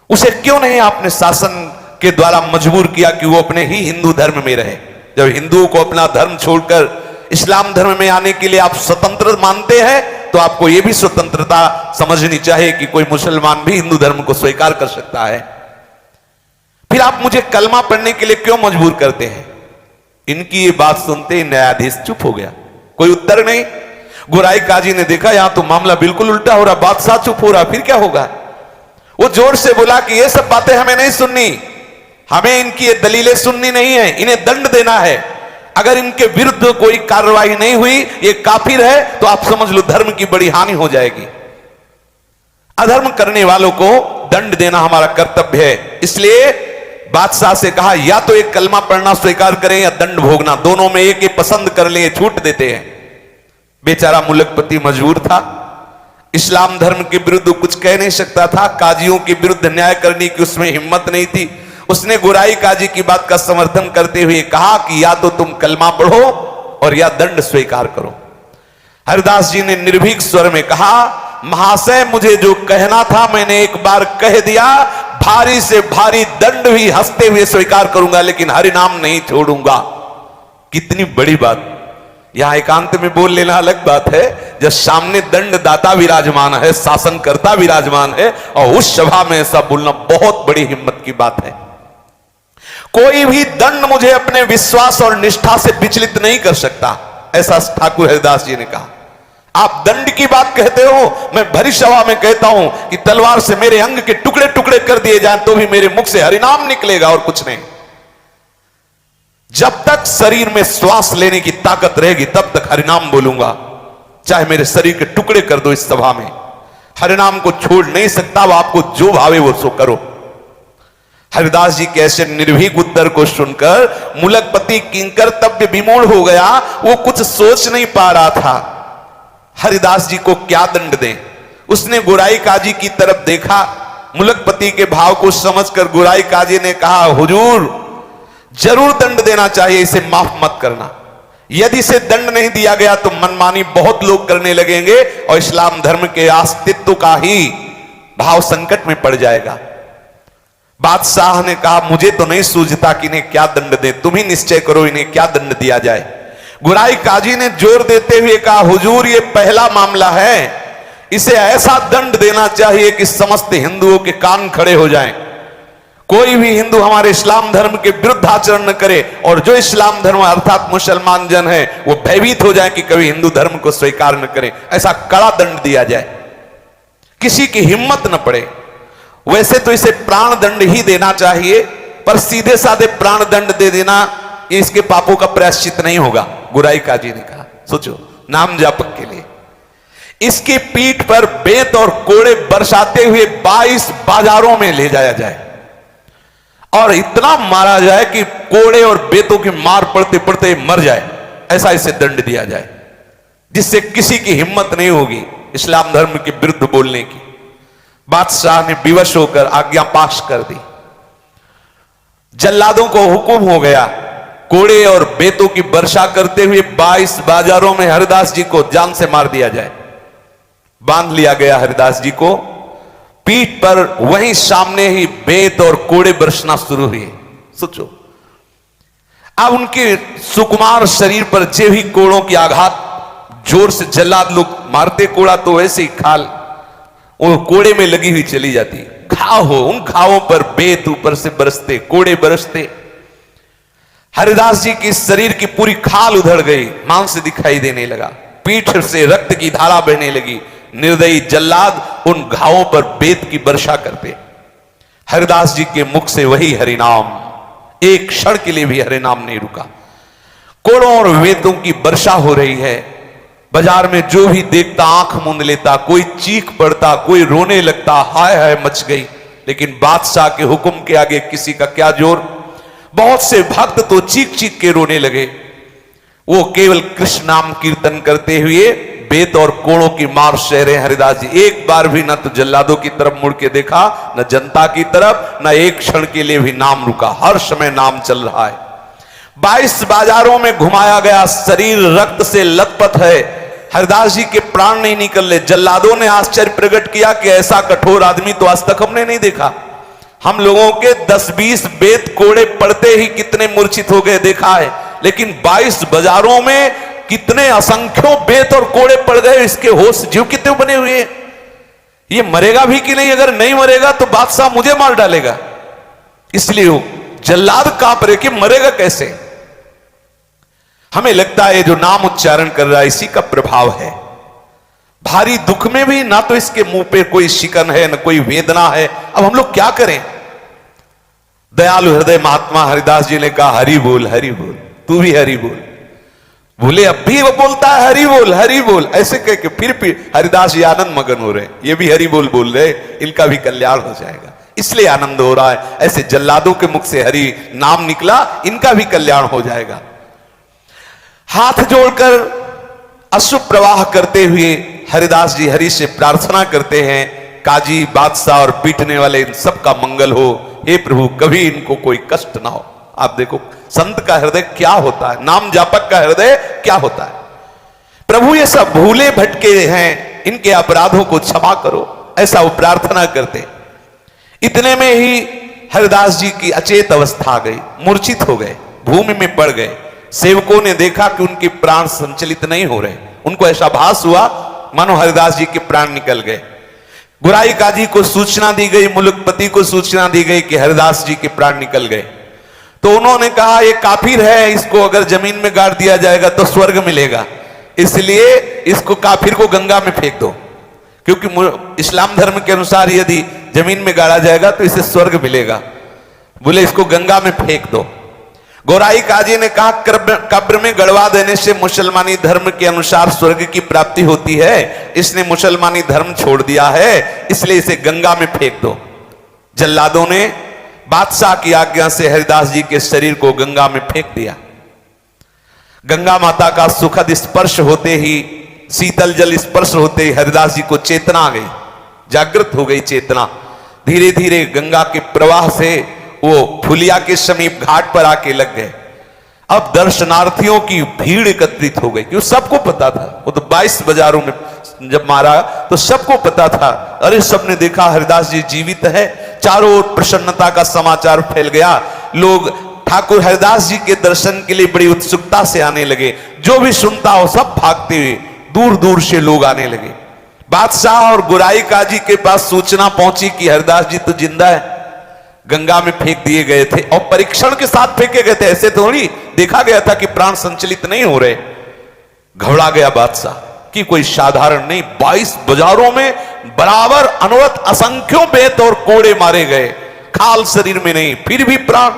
उसे क्यों नहीं आपने शासन के द्वारा मजबूर किया कि वो अपने ही हिंदू धर्म में रहे? जब हिंदुओं को अपना धर्म छोड़कर इस्लाम धर्म में आने के लिए आप स्वतंत्र मानते हैं, तो आपको यह भी स्वतंत्रता समझनी चाहिए कि कोई मुसलमान भी हिंदू धर्म को स्वीकार कर सकता है। फिर आप मुझे कलमा पढ़ने के लिए क्यों मजबूर करते हैं? इनकी ये बात सुनते ही न्यायाधीश चुप हो गया, कोई उत्तर नहीं। गोराई काजी ने देखा यहां तो मामला बिल्कुल उल्टा हो रहा, बादशाह चुप हो रहा, फिर क्या होगा? वो जोर से बोला कि ये सब बातें हमें नहीं सुननी, हमें इनकी ये दलीलें सुननी नहीं है, इन्हें दंड देना है। अगर इनके विरुद्ध कोई कार्रवाई नहीं हुई, ये काफिर है, तो आप समझ लो धर्म की बड़ी हानि हो जाएगी। अधर्म करने वालों को दंड देना हमारा कर्तव्य है। इसलिए बादशाह से कहा या तो एक कलमा पढ़ना स्वीकार करें या दंड भोगना, दोनों में एक पसंद कर ले, छूट देते हैं। बेचारा मुलकपति मजबूर था, इस्लाम धर्म के विरुद्ध कुछ कह नहीं सकता था, काजियों के विरुद्ध न्याय करने की उसमें हिम्मत नहीं थी। उसने गोराई काजी की बात का समर्थन करते हुए कहा कि या तो तुम कलमा पढ़ो और या दंड स्वीकार करो। हरिदास जी ने निर्भीक स्वर में कहा, महाशय मुझे जो कहना था मैंने एक बार कह दिया, भारी से भारी दंड भी हंसते हुए स्वीकार करूंगा, लेकिन हरिनाम नहीं छोड़ूंगा। कितनी बड़ी बात! यहां एकांत में बोल लेना अलग बात है, जब सामने दंडदाता विराजमान है, शासनकर्ता विराजमान है, और उस सभा में ऐसा बोलना बहुत बड़ी हिम्मत की बात है। कोई भी दंड मुझे अपने विश्वास और निष्ठा से विचलित नहीं कर सकता, ऐसा ठाकुर हरिदास जी ने कहा। आप दंड की बात कहते हो, मैं भरी सभा में कहता हूं कि तलवार से मेरे अंग के टुकड़े टुकड़े कर दिए जाएं तो भी मेरे मुख से हरिनाम निकलेगा और कुछ नहीं। जब तक शरीर में श्वास लेने की ताकत रहेगी तब तक हरिनाम बोलूंगा, चाहे मेरे शरीर के टुकड़े कर दो इस सभा में, हरिनाम को छोड़ नहीं सकता। वो आपको जो भावे वो सो करो। हरिदास जी के ऐसे निर्भीक उत्तर को सुनकर मुलकपति किंकर्तव्य विमूढ़ हो गया, वो कुछ सोच नहीं पा रहा था हरिदास जी को क्या दंड दें। उसने गोराई काजी की तरफ देखा, मुलकपति के भाव को समझकर गोराई काजी ने कहा, हुजूर जरूर दंड देना चाहिए, इसे माफ मत करना। यदि इसे दंड नहीं दिया गया तो मनमानी बहुत लोग करने लगेंगे और इस्लाम धर्म के अस्तित्व का ही भाव संकट में पड़ जाएगा। बादशाह ने कहा, मुझे तो नहीं सूझता कि इन्हें क्या दंड दे, तुम ही निश्चय करो इन्हें क्या दंड दिया जाए। गोराई काजी ने जोर देते हुए कहा, हुजूर ये पहला मामला है, इसे ऐसा दंड देना चाहिए कि समस्त हिंदुओं के कान खड़े हो जाएं। कोई भी हिंदू हमारे इस्लाम धर्म के विरुद्ध आचरण न करे, और जो इस्लाम धर्म अर्थात मुसलमान जन है वो भयभीत हो जाए कि कभी हिंदू धर्म को स्वीकार न करें। ऐसा कड़ा दंड दिया जाए, किसी की हिम्मत न पड़े। वैसे तो इसे प्राण दंड ही देना चाहिए, पर सीधे साधे प्राण दंड दे देना ये इसके पापों का प्रायश्चित नहीं होगा। गोराई काजी ने कहा, सोचो नाम जापक के लिए इसकी पीठ पर बेत और कोड़े बरसाते हुए 22 बाजारों में ले जाया जाए और इतना मारा जाए कि कोड़े और बेतों की मार पड़ते पड़ते मर जाए, ऐसा इसे दंड दिया जाए जिससे किसी की हिम्मत नहीं होगी इस्लाम धर्म के विरुद्ध बोलने की। बादशाह ने विवश होकर आज्ञा पास कर दी। जल्लादों को हुक्म हो गया, कोड़े और बेतों की वर्षा करते हुए 22 बाजारों में हरिदास जी को जान से मार दिया जाए। बांध लिया गया हरिदास जी को, पीठ पर वहीं सामने ही बेत और कोड़े बरसना शुरू हुए। सोचो अब उनके सुकुमार शरीर पर जे भी कोड़ों की आघात, जोर से जल्लाद लोग मारते कोड़ा तो वैसे ही खाल वो कोड़े में लगी हुई चली जाती, घाव हो, उन घावों पर बेत ऊपर से बरसते, कोड़े बरसते। हरिदास जी की शरीर की पूरी खाल उधड़ गई, मांस दिखाई देने लगा, पीठ से रक्त की धारा बहने लगी। निर्दयी जल्लाद उन घावों पर बेत की वर्षा करते। हरिदास जी के मुख से वही हरिनाम, एक क्षण के लिए भी हरिनाम नहीं रुका। कोड़ों और बेतों की वर्षा हो रही है, बाजार में जो भी देखता आंख मूंद लेता, कोई चीख पड़ता, कोई रोने लगता, हाय हाय मच गई। लेकिन बादशाह के हुक्म के आगे किसी का क्या जोर। बहुत से भक्त तो चीख चीख के रोने लगे। वो केवल कृष्ण नाम कीर्तन करते हुए बेत और कोड़ों की मार सह रहे हरिदास जी। एक बार भी न तो जल्लादों की तरफ मुड़ के देखा, न जनता की तरफ, न एक क्षण के लिए भी नाम रुका। हर समय नाम चल रहा है। 22 बाजारों में घुमाया गया, शरीर रक्त से लथपथ है, हरिदास जी के प्राण नहीं निकल रहे। जल्लादों ने आश्चर्य प्रकट किया कि ऐसा कठोर आदमी तो आज तक हमने नहीं देखा। हम लोगों के 10-20 वेद कोड़े पढ़ते ही कितने मूर्छित हो गए देखा है, लेकिन 22 बाजारों में कितने असंख्यों वेद और कोड़े पड़ गए, इसके होश जीव कितने बने हुए हैं। ये मरेगा भी कि नहीं? अगर नहीं मरेगा तो बादशाह मुझे मार डालेगा, इसलिए वो जल्लाद कांप रहे कि मरेगा कैसे। हमें लगता है जो नाम उच्चारण कर रहा है इसी का प्रभाव है। भारी दुख में भी ना तो इसके मुंह पे कोई शिकन है, ना कोई वेदना है। अब हम लोग क्या करें? दयालु हृदय महात्मा हरिदास जी ने कहा, हरि बोल तू भी हरि बोल। बोले अब भी वो बोलता है हरि बोल ऐसे कह के फिर हरिदास जी आनंद मगन हो रहे, ये भी हरि बोल रहे, इनका भी कल्याण हो जाएगा, इसलिए आनंद हो रहा है। ऐसे जल्लादों के मुख से हरि नाम निकला, इनका भी कल्याण हो जाएगा। हाथ जोड़कर अश्रु प्रवाह करते हुए हरिदास जी हरि से प्रार्थना करते हैं, काजी बादशाह और पीटने वाले इन सब का मंगल हो, हे प्रभु कभी इनको कोई कष्ट ना हो। आप देखो संत का हृदय क्या होता है, नाम जापक का हृदय क्या होता है। प्रभु ये सब भूले भटके हैं, इनके अपराधों को क्षमा करो, ऐसा वो प्रार्थना करते। इतने में ही हरिदास जी की अचेत अवस्था आ गई, मूर्छित हो गए, भूमि में पड़ गए। सेवकों ने देखा कि उनके प्राण संचलित नहीं हो रहे, उनको ऐसा भास हुआ मानो हरिदास जी के प्राण निकल गए। गुराई काजी को सूचना दी गई, मुलुकपति को सूचना दी गई कि हरिदास जी के प्राण निकल गए। तो उन्होंने कहा ये काफिर है, इसको अगर जमीन में गाड़ दिया जाएगा तो स्वर्ग मिलेगा, इसलिए इसको काफिर को गंगा में फेंक दो, क्योंकि इस्लाम धर्म के अनुसार यदि जमीन में गाड़ा जाएगा तो इसे स्वर्ग मिलेगा। बोले इसको गंगा में फेंक दो। गोराई काजी ने कहा कब्र में गड़वा देने से मुसलमानी धर्म के अनुसार स्वर्ग की प्राप्ति होती है, इसने मुसलमानी धर्म छोड़ दिया है, इसलिए इसे गंगा में फेंक दो। जल्लादों ने बादशाह की आज्ञा से हरिदास जी के शरीर को गंगा में फेंक दिया। गंगा माता का सुखद स्पर्श होते ही, शीतल जल स्पर्श होते ही हरिदास जी को चेतना आ गई, जागृत हो गई चेतना। धीरे धीरे गंगा के प्रवाह से वो फुलिया के समीप घाट पर आके लग गए। अब दर्शनार्थियों की भीड़ एकत्रित हो गई, क्यों सबको पता था, वो तो 22 बाजारों में जब मारा तो सबको पता था। अरे सबने देखा हरिदास जी जीवित है, चारों ओर प्रसन्नता का समाचार फैल गया। लोग ठाकुर हरिदास जी के दर्शन के लिए बड़ी उत्सुकता से आने लगे, जो भी सुनता हो सब भागते हुए दूर दूर से लोग आने लगे। बादशाह और गुराई काजी के पास सूचना पहुंची कि हरिदास जी तो जिंदा है, गंगा में फेंक दिए गए थे और परीक्षण के साथ फेंके गए थे, ऐसे थोड़ी देखा गया था कि प्राण संचलित नहीं हो रहे। घबरा गया बादशाह कि कोई साधारण नहीं, 22 बाजारों में बराबर अनवरत असंख्यों बेत और कोड़े मारे गए, खाल शरीर में नहीं, फिर भी प्राण।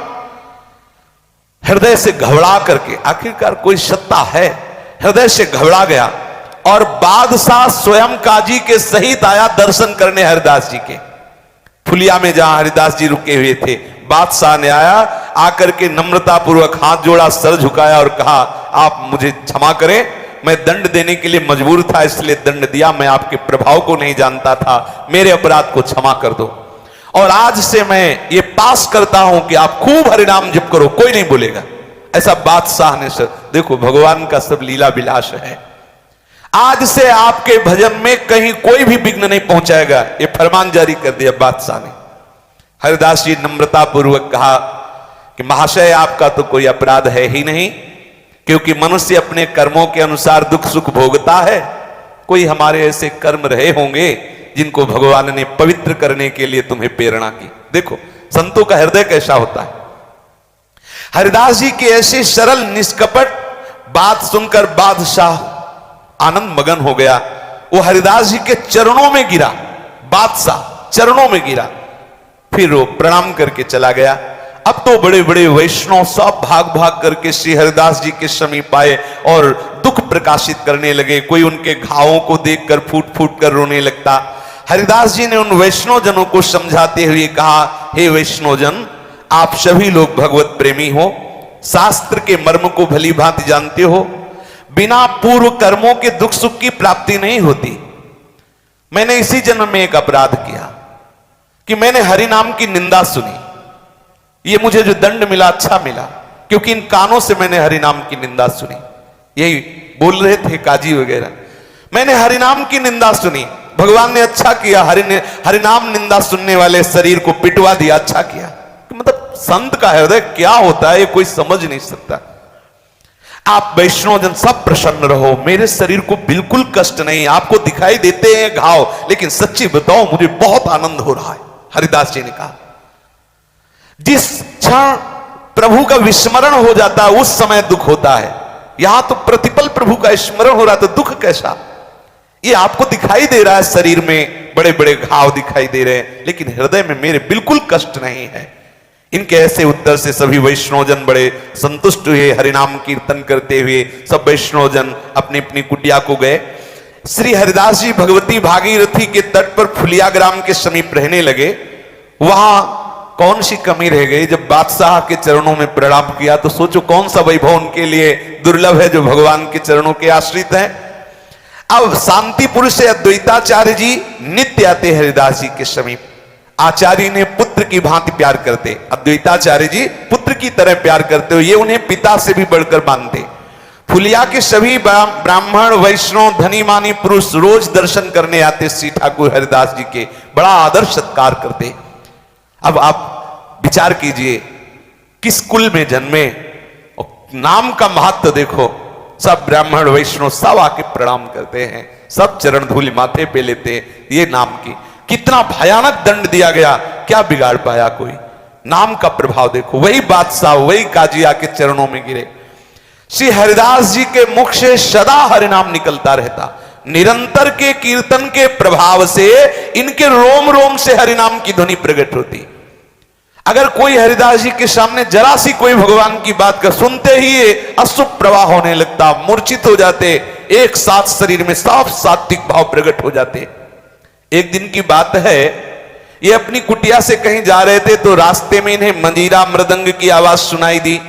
हृदय से घबरा करके, आखिरकार कोई सत्ता है, हृदय से घबरा गया और बादशाह स्वयं काजी के सहित आया दर्शन करने हरिदास जी के। फुलिया में जहां हरिदास जी रुके हुए थे, बादशाह ने आया, आकर के नम्रता पूर्वक हाथ जोड़ा, सर झुकाया और कहा आप मुझे क्षमा करें, मैं दंड देने के लिए मजबूर था इसलिए दंड दिया, मैं आपके प्रभाव को नहीं जानता था, मेरे अपराध को क्षमा कर दो। और आज से मैं ये पास करता हूं कि आप खूब हरिनाम जप करो, कोई नहीं बोलेगा। ऐसा बादशाह ने, सर देखो भगवान का सब लीला विलास है। आज से आपके भजन में कहीं कोई भी विघ्न नहीं पहुंचाएगा, ये फरमान जारी कर दिया बादशाह ने। हरिदास जी नम्रता पूर्वक कहा कि महाशय आपका तो कोई अपराध है ही नहीं, क्योंकि मनुष्य अपने कर्मों के अनुसार दुख सुख भोगता है। कोई हमारे ऐसे कर्म रहे होंगे जिनको भगवान ने पवित्र करने के लिए तुम्हें प्रेरणा की। देखो संतों का हृदय कैसा होता है। हरिदास जी की ऐसी सरल निष्कपट बात सुनकर बादशाह आनंद मगन हो गया। वो हरिदास जी के चरणों में गिरा, बादशाह चरणों में गिरा, फिर वो प्रणाम करके चला गया। अब तो बड़े बड़े वैष्णव सब भाग भाग करके श्री हरिदास जी के समीप आए और दुख प्रकाशित करने लगे। कोई उनके घावों को देखकर फूट फूट कर रोने लगता। हरिदास जी ने उन वैष्णव जनों को समझाते हुए कहा, हे वैष्णव जन, आप सभी लोग भगवत प्रेमी हो, शास्त्र के मर्म को भली भांति जानते हो। बिना पूर्व कर्मों के दुख सुख की प्राप्ति नहीं होती। मैंने इसी जन्म में एक अपराध किया कि मैंने हरि नाम की निंदा सुनी। ये मुझे जो दंड मिला अच्छा मिला, क्योंकि इन कानों से मैंने हरि नाम की निंदा सुनी। यही बोल रहे थे काजी वगैरह, मैंने हरि नाम की निंदा सुनी। भगवान ने अच्छा किया, हरिनाम निंदा सुनने वाले शरीर को पिटवा दिया, अच्छा किया। मतलब संत का हृदय क्या होता है ये कोई समझ नहीं सकता। आप वैष्णवजन सब प्रसन्न रहो, मेरे शरीर को बिल्कुल कष्ट नहीं, आपको दिखाई देते हैं घाव, लेकिन सच्ची बताओ मुझे बहुत आनंद हो रहा है। हरिदास जी ने कहा जिस क्षण प्रभु का विस्मरण हो जाता है उस समय दुख होता है, यहां तो प्रतिपल प्रभु का स्मरण हो रहा है तो दुख कैसा। ये आपको दिखाई दे रहा है, शरीर में बड़े बड़े घाव दिखाई दे रहे हैं, लेकिन हृदय में मेरे बिल्कुल कष्ट नहीं है। इनके ऐसे उत्तर से सभी वैष्णवजन बड़े संतुष्ट हुए। हरिनाम कीर्तन करते हुए सब वैष्णवजन अपनी अपनी कुटिया को गए। श्री हरिदास जी भगवती भागीरथी के तट पर फुलिया ग्राम के समीप रहने लगे। वहां कौन सी कमी रह गई, जब बादशाह के चरणों में प्रणाम किया तो सोचो कौन सा वैभव उनके लिए दुर्लभ है जो भगवान के चरणों के आश्रित है। अब शांतिपुर से अद्वैताचार्य जी नित्य आते हरिदास जी के समीप। आचार्य ने पुत्र की भांति प्यार करते, अद्वैताचार्य जी पुत्र की तरह प्यार करते हो, ये उन्हें पिता से भी बढ़कर मानते। फुलिया के सभी ब्राह्मण वैष्णव धनी मानी पुरुष रोज दर्शन करने आते श्री ठाकुर हरिदास जी के, बड़ा आदर सत्कार करते। अब आप विचार कीजिए किस कुल में जन्मे, नाम का महत्व देखो। सब ब्राह्मण वैष्णव सब आके प्रणाम करते हैं, सब चरण धूलि माथे पे लेते हैं। ये नाम की कितना भयानक दंड दिया गया, क्या बिगाड़ पाया कोई। नाम का प्रभाव देखो, वही बादशाह वही काजी आके चरणों में गिरे। श्री हरिदास जी के मुख से सदा हरिनाम निकलता रहता। निरंतर के कीर्तन के प्रभाव से इनके रोम रोम से हरिनाम की ध्वनि प्रकट होती। अगर कोई हरिदास जी के सामने जरा सी कोई भगवान की बात कर सुनते ही अशुभ प्रवाह होने लगता, मूर्छित हो जाते, एक साथ शरीर में साफ सात्विक भाव प्रकट हो जाते। एक दिन की बात है, ये अपनी कुटिया से कहीं जा रहे थे तो रास्ते में इन्हें मंजीरा मृदंग की आवाज सुनाई दी।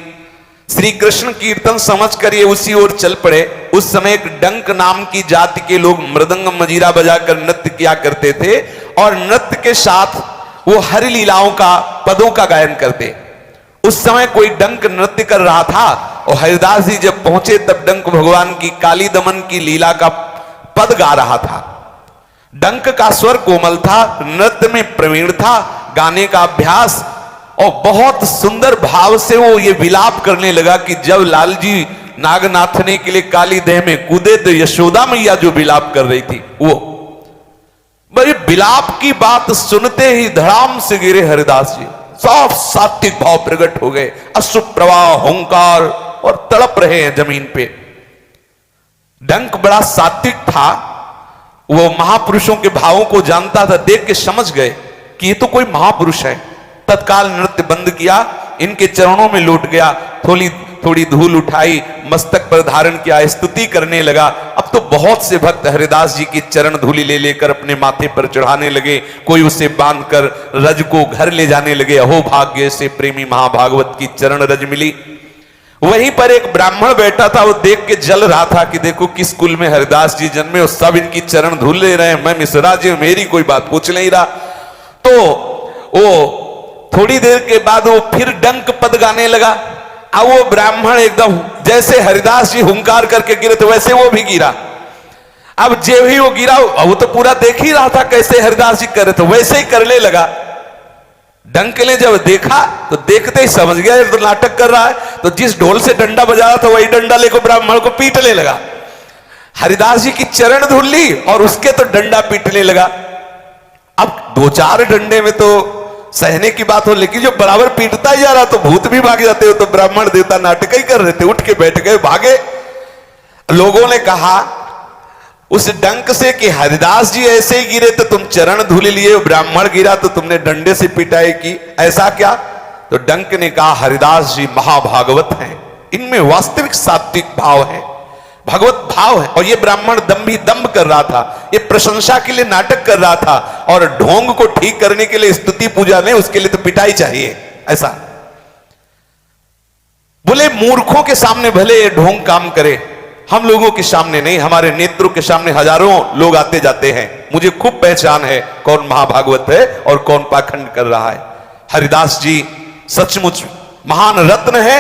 श्री कृष्ण कीर्तन समझकर ये उसी ओर चल पड़े। उस समय एक डंक नाम की जाति के लोग मृदंग मंजीरा बजाकर नृत्य किया करते थे और नृत्य के साथ वो हरि लीलाओं का पदों का गायन करते। उस समय कोई डंक नृत्य कर रहा था और हरिदास जी जब पहुंचे तब डंक भगवान की काली दमन की लीला का पद गा रहा था। डंक का स्वर कोमल था, नृत्य में प्रवीण था, गाने का अभ्यास, और बहुत सुंदर भाव से वो ये विलाप करने लगा कि जब लाल जी नाग नाथने के लिए काली देह में कूदे तो यशोदा मैया जो विलाप कर रही थी वो। भाई विलाप की बात सुनते ही धड़ाम से गिरे हरिदास जी, साफ सात्विक भाव प्रकट हो गए, अशुभ प्रवाह हुंकार और तड़प रहे हैं जमीन पे। डंक बड़ा सात्विक था, वो महापुरुषों के भावों को जानता था, देख के समझ गए कि ये तो कोई महापुरुष है। तत्काल नृत्य बंद किया, इनके चरणों में लौट गया, थोड़ी थोड़ी धूल उठाई, मस्तक पर धारण किया, स्तुति करने लगा। अब तो बहुत से भक्त हरिदास जी की चरण धूलि ले लेकर अपने माथे पर चढ़ाने लगे, कोई उसे बांधकर रज को घर ले जाने लगे। अहो भाग्य से प्रेमी महाभागवत की चरण रज मिली। वहीं पर एक ब्राह्मण बैठा था, वो देख के जल रहा था कि देखो किस कुल में हरिदास जी जन्मे और सब इनकी चरण धूल ले रहे हैं, मैं मिश्रा जी मेरी कोई बात पूछ नहीं रहा। तो वो थोड़ी देर के बाद वो फिर डंक पद गाने लगा। अब वो ब्राह्मण एकदम जैसे हरिदास जी हुंकार करके गिरे तो वैसे वो भी गिरा। अब जब ही वो गिरा, वो तो पूरा देख ही रहा था कैसे हरिदास जी कर रहे थे, वैसे ही करने लगा। डंक ने जब देखा तो देखते ही समझ गया ये तो नाटक कर रहा है, तो जिस ढोल से डंडा बजा रहा था वही डंडा लेकर ब्राह्मण को पीटने लगा। हरिदास जी की चरण धुल ली और उसके तो डंडा पीटने लगा। अब दो चार डंडे में तो सहने की बात हो, लेकिन जो बराबर पीटता ही जा रहा तो भूत भी भाग जाते हो। तो ब्राह्मण देवता नाटक ही कर रहे थे, उठ के बैठ गए, भागे। लोगों ने कहा उस डंक से कि हरिदास जी ऐसे ही गिरे तो तुम चरण धूल लिए, ब्राह्मण गिरा तो तुमने डंडे से पिटाई की, ऐसा क्या? तो डंक ने कहा हरिदास जी महाभागवत हैं, इनमें वास्तविक सात्विक भाव है, भगवत भाव है। और ये ब्राह्मण दंभ कर रहा था, ये प्रशंसा के लिए नाटक कर रहा था, और ढोंग को ठीक करने के लिए स्तुति पूजा नहीं, उसके लिए तो पिटाई चाहिए। ऐसा बोले मूर्खों के सामने भले ये ढोंग काम करे, हम लोगों के सामने नहीं, हमारे नेत्रों के सामने हजारों लोग आते जाते हैं, मुझे खूब पहचान है कौन महाभागवत है और कौन पाखंड कर रहा है। हरिदास जी सचमुच महान रत्न है,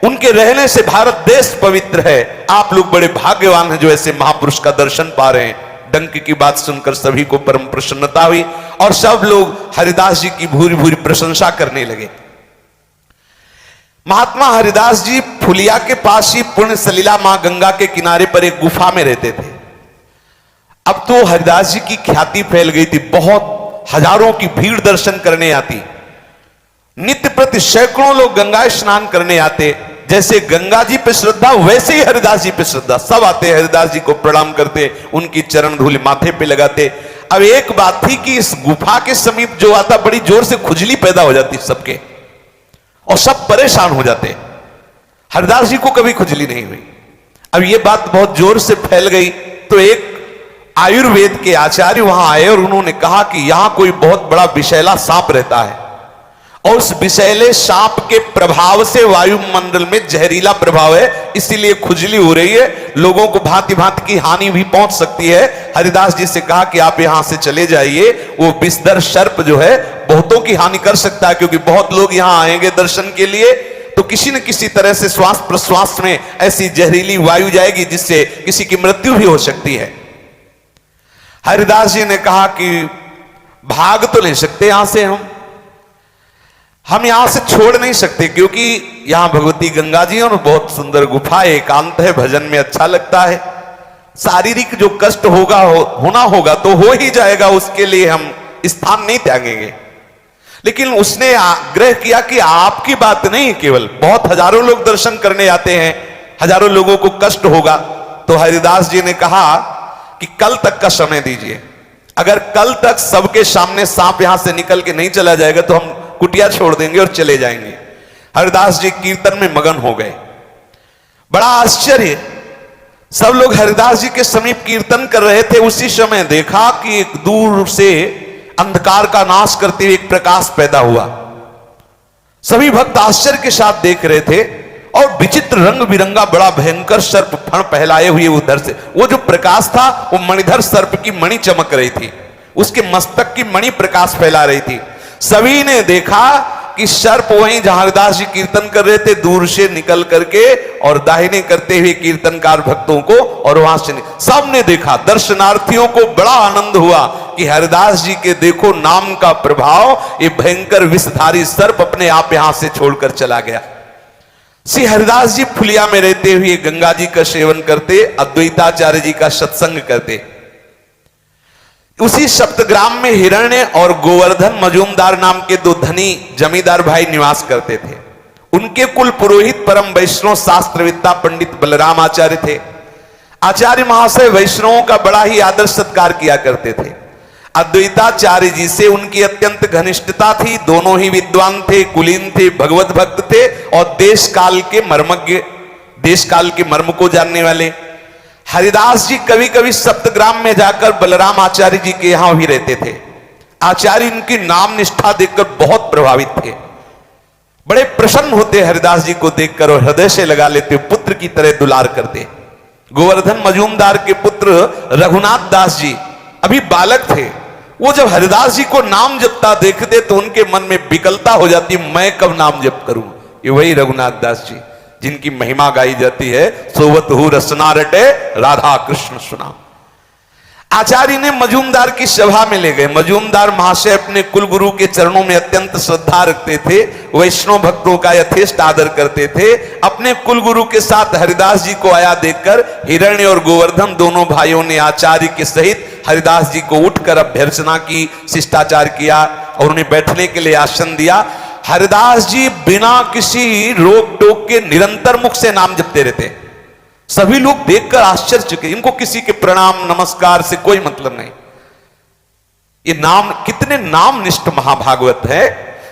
उनके रहने से भारत देश पवित्र है। आप लोग बड़े भाग्यवान हैं जो ऐसे महापुरुष का दर्शन पा रहे हैं। डंक की बात सुनकर सभी को परम प्रसन्नता हुई और सब लोग हरिदास जी की भूरी भूरी प्रशंसा करने लगे। महात्मा हरिदास जी फुलिया के पास ही पुण्य सलीला मां गंगा के किनारे पर एक गुफा में रहते थे। अब तो हरिदास जी की ख्याति फैल गई थी, बहुत हजारों की भीड़ दर्शन करने आती। नित्य प्रति सैकड़ों लोग गंगा स्नान करने आते। जैसे गंगा जी पे श्रद्धा वैसे ही हरिदास जी पे श्रद्धा, सब आते हरिदास जी को प्रणाम करते, उनकी चरण धूलि माथे पे लगाते। अब एक बात थी कि इस गुफा के समीप जो आता बड़ी जोर से खुजली पैदा हो जाती सबके और सब परेशान हो जाते। हरिदास जी को कभी खुजली नहीं हुई। अब ये बात बहुत जोर से फैल गई तो एक आयुर्वेद के आचार्य वहां आए और उन्होंने कहा कि यहां कोई बहुत बड़ा विषैला सांप रहता है और उस विषैले सांप के प्रभाव से वायुमंडल में जहरीला प्रभाव है, इसीलिए खुजली हो रही है, लोगों को भांति भांति की हानि भी पहुंच सकती है। हरिदास जी से कहा कि आप यहां से चले जाइए, वो विषधर सर्प जो है बहुतों की हानि कर सकता है, क्योंकि बहुत लोग यहां आएंगे दर्शन के लिए तो किसी न किसी तरह से श्वास प्रश्वास में ऐसी जहरीली वायु जाएगी जिससे किसी की मृत्यु भी हो सकती है। हरिदास जी ने कहा कि भाग तो नहीं सकते यहां से, हम यहां से छोड़ नहीं सकते, क्योंकि यहां भगवती गंगा जी और बहुत सुंदर गुफा है, एकांत है, भजन में अच्छा लगता है। शारीरिक जो कष्ट होगा होना होगा तो हो ही जाएगा, उसके लिए हम स्थान नहीं त्यागेंगे। लेकिन उसने आग्रह किया कि आपकी बात नहीं, केवल बहुत हजारों लोग दर्शन करने आते हैं, हजारों लोगों को कष्ट होगा। तो हरिदास जी ने कहा कि कल तक का समय दीजिए, अगर कल तक सबके सामने सांप यहां से निकल के नहीं चला जाएगा तो हम कुटिया छोड़ देंगे और चले जाएंगे। हरिदास जी कीर्तन में मगन हो गए। बड़ा आश्चर्य, सब लोग हरिदास जी के समीप कीर्तन कर रहे थे, उसी समय देखा कि एक दूर से अंधकार का नाश करते हुए एक प्रकाश पैदा हुआ। सभी भक्त आश्चर्य के साथ देख रहे थे और विचित्र रंग बिरंगा बड़ा भयंकर सर्प फण पहलाए हुए उधर से, वो जो प्रकाश था वो मणिधर सर्प की मणि चमक रही थी, उसके मस्तक की मणि प्रकाश फैला रही थी। सभी ने देखा कि सर्प वहीं जहां हरिदास जी कीर्तन कर रहे थे दूर से निकल करके और दाहिने करते हुए कीर्तनकार भक्तों को, और वहां से सबने देखा। दर्शनार्थियों को बड़ा आनंद हुआ कि हरिदास जी के देखो नाम का प्रभाव, ये भयंकर विषधारी सर्प अपने आप यहां से छोड़कर चला गया। श्री हरिदास जी फुलिया में रहते हुए गंगा जी का सेवन करते, अद्वैताचार्य जी का सत्संग करते। उसी सप्तग्राम में हिरण्य और गोवर्धन मजूमदार नाम के दो धनी जमींदार भाई निवास करते थे। उनके कुल पुरोहित परम वैष्णव शास्त्रवेत्ता पंडित बलराम आचार्य थे। आचार्य महाशय वैष्णवों का बड़ा ही आदर सत्कार किया करते थे। अद्वैताचार्य जी से उनकी अत्यंत घनिष्ठता थी। दोनों ही विद्वान थे, कुलीन थे, भगवत भक्त थे और देश काल के मर्मज्ञ, देश काल के मर्म को जानने वाले। हरिदास जी कभी कभी सप्तग्राम में जाकर बलराम आचार्य जी के यहां भी रहते थे। आचार्य इनकी नाम निष्ठा देखकर बहुत प्रभावित थे, बड़े प्रसन्न होते हरिदास जी को देखकर और हृदय से लगा लेते, पुत्र की तरह दुलार करते। गोवर्धन मजूमदार के पुत्र रघुनाथ दास जी अभी बालक थे। वो जब हरिदास जी को नाम जपता देखते तो उनके मन में विकलता हो जाती, मैं कब नाम जप करूं। ये वही रघुनाथ दास जी जिनकी महिमा गाई जाती है, सोवत हु रसना रटे राधा कृष्ण सुना। आचार्य ने मजूमदार की सभा में ले गए। मजूमदार महाशय अपने कुलगुरु के चरणों में अत्यंत श्रद्धा रखते थे, वैष्णव भक्तों का यथेष्ट आदर करते थे। अपने कुलगुरु के साथ हरिदास जी को आया देखकर हिरण्य और गोवर्धन दोनों भाइयों ने आचार्य के सहित हरिदास जी को उठकर अभ्यर्चना की, शिष्टाचार किया और उन्हें बैठने के लिए आसन दिया। हरिदास जी बिना किसी रोक टोक के निरंतर मुख से नाम जपते रहते। सभी लोग देखकर आश्चर्यचकित, इनको किसी के प्रणाम नमस्कार से कोई मतलब नहीं। ये नाम कितने नाम निष्ठ महाभागवत है,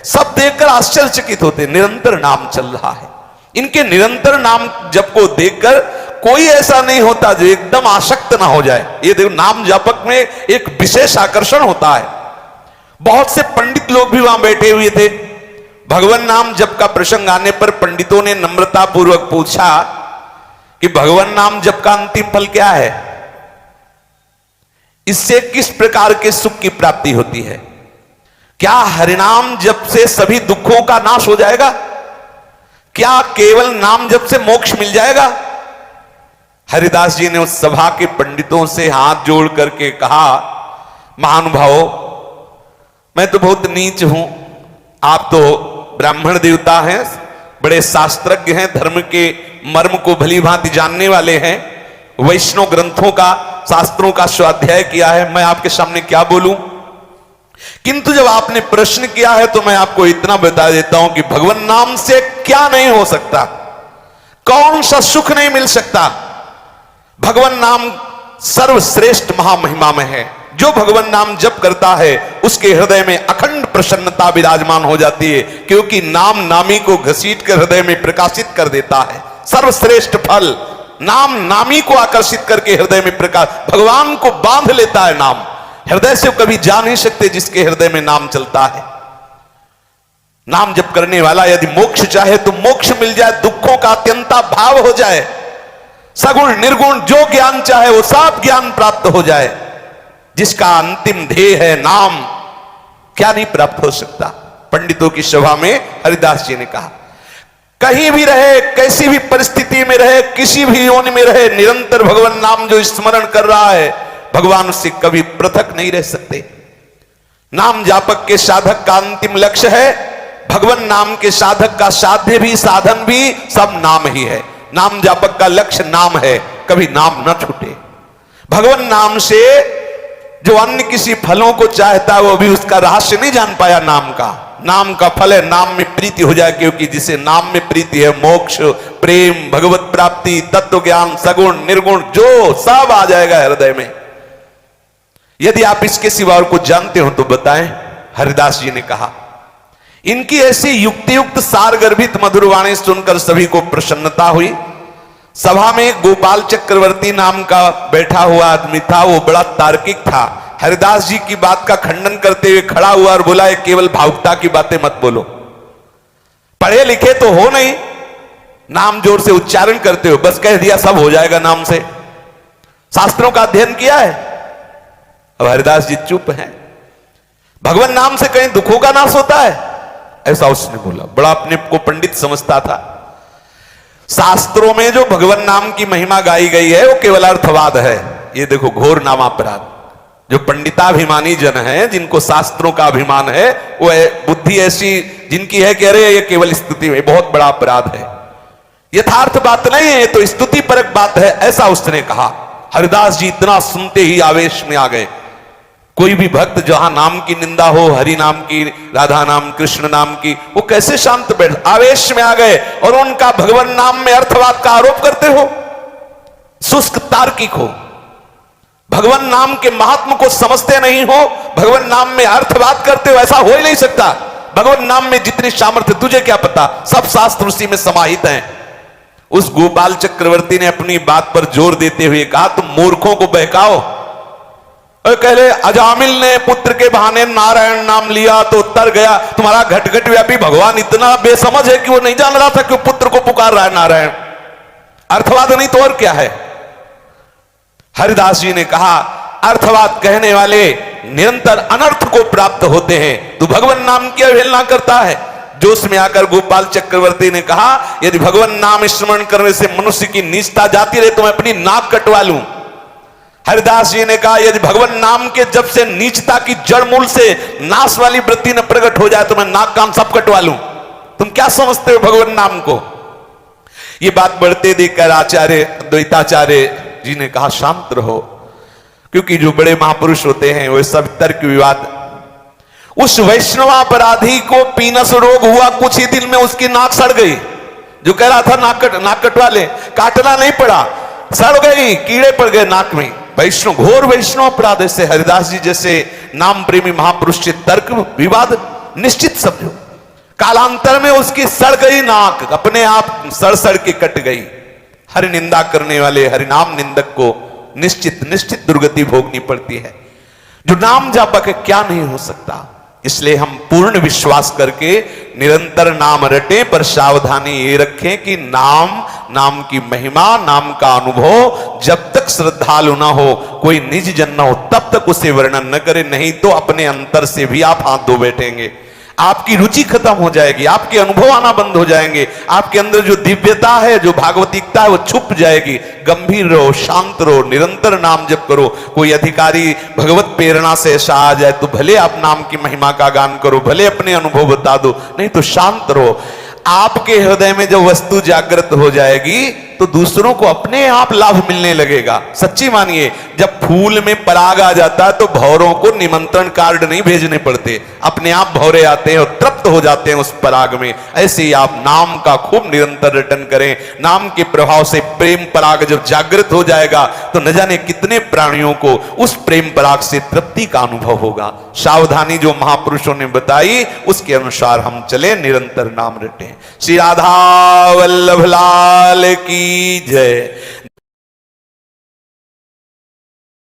सब देखकर आश्चर्यचकित होते। निरंतर नाम चल रहा है। इनके निरंतर नाम जप को देखकर कोई ऐसा नहीं होता जो एकदम आसक्त ना हो जाए। ये देखो नाम जपक में एक विशेष आकर्षण होता है। बहुत से पंडित लोग भी वहां बैठे हुए थे। भगवान नाम जप का प्रसंग आने पर पंडितों ने नम्रता पूर्वक पूछा कि भगवान नाम जप का अंतिम फल क्या है, इससे किस प्रकार के सुख की प्राप्ति होती है, क्या हरिनाम जप से सभी दुखों का नाश हो जाएगा, क्या केवल नाम जप से मोक्ष मिल जाएगा। हरिदास जी ने उस सभा के पंडितों से हाथ जोड़ करके कहा, महानुभावों, मैं तो बहुत नीच हूं, आप तो ब्राह्मण देवता हैं, बड़े शास्त्रज्ञ हैं, धर्म के मर्म को भली भांति जानने वाले हैं, वैष्णव ग्रंथों का, शास्त्रों का स्वाध्याय किया है, मैं आपके सामने क्या बोलूं। किंतु जब आपने प्रश्न किया है तो मैं आपको इतना बता देता हूं कि भगवान नाम से क्या नहीं हो सकता, कौन सा सुख नहीं मिल सकता। भगवान नाम सर्वश्रेष्ठ महामहिमा में है। जो भगवान नाम जप करता है उसके हृदय में अखंड प्रसन्नता विराजमान हो जाती है, क्योंकि नाम नामी को घसीट कर हृदय में प्रकाशित कर देता है। सर्वश्रेष्ठ फल नाम नामी को आकर्षित करके हृदय में प्रकाश, भगवान को बांध लेता है नाम। हृदय से कभी जा नहीं सकते जिसके हृदय में नाम चलता है। नाम जप करने वाला यदि मोक्ष चाहे तो मोक्ष मिल जाए, दुखों का अत्यंता भाव हो जाए, सगुण निर्गुण जो ज्ञान चाहे वो सब ज्ञान प्राप्त हो जाए। जिसका अंतिम ध्येय है नाम, क्या नहीं प्राप्त हो सकता। पंडितों की सभा में हरिदास जी ने कहा, कहीं भी रहे, कैसी भी परिस्थिति में रहे, किसी भी योनि में रहे, निरंतर भगवान नाम जो स्मरण कर रहा है, भगवान उससे कभी पृथक नहीं रह सकते। नाम जापक के साधक का अंतिम लक्ष्य है, भगवान नाम के साधक का साध्य भी साधन भी सब नाम ही है। नाम जापक का लक्ष्य नाम है, कभी नाम न छूटे। भगवान नाम से जो अन्य किसी फलों को चाहता है वो भी उसका रहस्य नहीं जान पाया नाम का। नाम का फल है नाम में प्रीति हो जाए, क्योंकि जिसे नाम में प्रीति है मोक्ष, प्रेम, भगवत प्राप्ति, तत्व ज्ञान, सगुण निर्गुण जो सब आ जाएगा हृदय में। यदि आप इसके सिवा और कुछ जानते हो तो बताएं। हरिदास जी ने कहा, इनकी ऐसी युक्तियुक्त सार गर्भित मधुर वाणी सुनकर सभी को प्रसन्नता हुई। सभा में गोपाल चक्रवर्ती नाम का बैठा हुआ आदमी था, वो बड़ा तार्किक था। हरिदास जी की बात का खंडन करते हुए खड़ा हुआ और बोला, केवल भावुकता की बातें मत बोलो, पढ़े लिखे तो हो नहीं, नाम जोर से उच्चारण करते हो, बस कह दिया सब हो जाएगा नाम से, शास्त्रों का अध्ययन किया है। अब हरिदास जी चुप हैं। भगवान नाम से कहीं दुखों का नाश होता है, ऐसा उसने बोला। बड़ा अपने को पंडित समझता था। शास्त्रों में जो भगवान नाम की महिमा गाई गई है वो केवल अर्थवाद है। ये देखो घोर नामापराध। जो पंडिताभिमानी जन है, जिनको शास्त्रों का अभिमान है, वो बुद्धि ऐसी जिनकी है कि अरे ये केवल स्तुति में, बहुत बड़ा अपराध है, यथार्थ बात नहीं है, तो स्तुति परक बात है, ऐसा उसने कहा। हरिदास जी इतना सुनते ही आवेश में आ गए। कोई भी भक्त जहां नाम की निंदा हो, हरि नाम की, राधा नाम, कृष्ण नाम की, वो कैसे शांत बैठ, आवेश में आ गए और उनका भगवान नाम में अर्थवाद का आरोप करते हो, शुष्क तार्किक हो, भगवान नाम के महात्म को समझते नहीं हो, भगवान नाम में अर्थवाद करते हो, ऐसा हो ही नहीं सकता। भगवान नाम में जितनी सामर्थ्य तुझे क्या पता, सब शास्त्र उसी में समाहित हैं। उस गोपाल चक्रवर्ती ने अपनी बात पर जोर देते हुए कहा, तुम मूर्खों को बहकाओ। कह रहे अजामिल ने पुत्र के बहाने नारायण नाम लिया तो तर गया, तुम्हारा घटघट व्यापी भगवान इतना बेसमझ है कि वो नहीं जान रहा था कि पुत्र को पुकार रहा है नारायण। अर्थवाद नहीं तो और क्या है। हरिदास जी ने कहा, अर्थवाद कहने वाले निरंतर अनर्थ को प्राप्त होते हैं, तू भगवान नाम की अवहेलना करता है। जोश में आकर गोपाल चक्रवर्ती ने कहा, यदि भगवान नाम स्मरण करने से मनुष्य की नीचता जाती रहे तो मैं अपनी नाक कटवा लूं। हरिदास जी ने कहा, यदि भगवान नाम के जब से नीचता की जड़ मूल से नाश वाली वृत्ति न प्रकट हो जाए तो मैं नाक कान सब कटवा लूं। तुम क्या समझते हो भगवान नाम को। ये बात बढ़ते देखकर आचार्य द्वैताचार्य जी ने कहा, शांत रहो, क्योंकि जो बड़े महापुरुष होते हैं वो सब तर्क विवाद। उस वैष्णवापराधी को पीनस रोग हुआ, कुछ ही दिन में उसकी नाक सड़ गई। जो कह रहा था नाक कटवा ले, काटना नहीं पड़ा, सड़ गई, कीड़े पड़ गए नाक में। वैष्णव, घोर वैष्णव अपराध से हरिदास जी जैसे नाम प्रेमी महापुरुष से तर्क विवाद निश्चित समझो। कालांतर में उसकी सड़ गई नाक, अपने आप सड़ के कट गई। हरि निंदा करने वाले हरिनाम निंदक को निश्चित दुर्गति भोगनी पड़ती है। जो नाम जापक है क्या नहीं हो सकता। इसलिए हम पूर्ण विश्वास करके निरंतर नाम रटें, पर सावधानी ये रखें कि नाम की महिमा, नाम का अनुभव जब तक श्रद्धालु ना हो, कोई निज जन ना हो, तब तक उसे वर्णन न करें, नहीं तो अपने अंतर से भी आप हाथ धो बैठेंगे। आपकी रुचि खत्म हो जाएगी, आपके अनुभव आना बंद हो जाएंगे, आपके अंदर जो दिव्यता है, जो भागवतिकता है, वो छुप जाएगी। गंभीर रहो, शांत रहो, निरंतर नाम जप करो। कोई अधिकारी भगवत प्रेरणा से ऐसा आ जाए तो भले आप नाम की महिमा का गान करो, भले अपने अनुभव बता दो, नहीं तो शांत रहो। आपके हृदय में जब वस्तु जागृत हो जाएगी तो दूसरों को अपने आप लाभ मिलने लगेगा। सच्ची मानिए, जब फूल में पराग आ जाता है तो भौरों को निमंत्रण कार्ड नहीं भेजने पड़ते, अपने आप भौरे आते हैं और तृप्त हो जाते हैं उस पराग में। ऐसे ही आप नाम का खूब निरंतर रटन करें। नाम के प्रभाव से प्रेम पराग जब जागृत हो जाएगा तो न जाने कितने प्राणियों को उस प्रेम पराग से तृप्ति का अनुभव होगा। सावधानी जो महापुरुषों ने बताई उसके अनुसार हम चले, निरंतर नाम रटें। श्री राधा वल्लभ लाल की जय।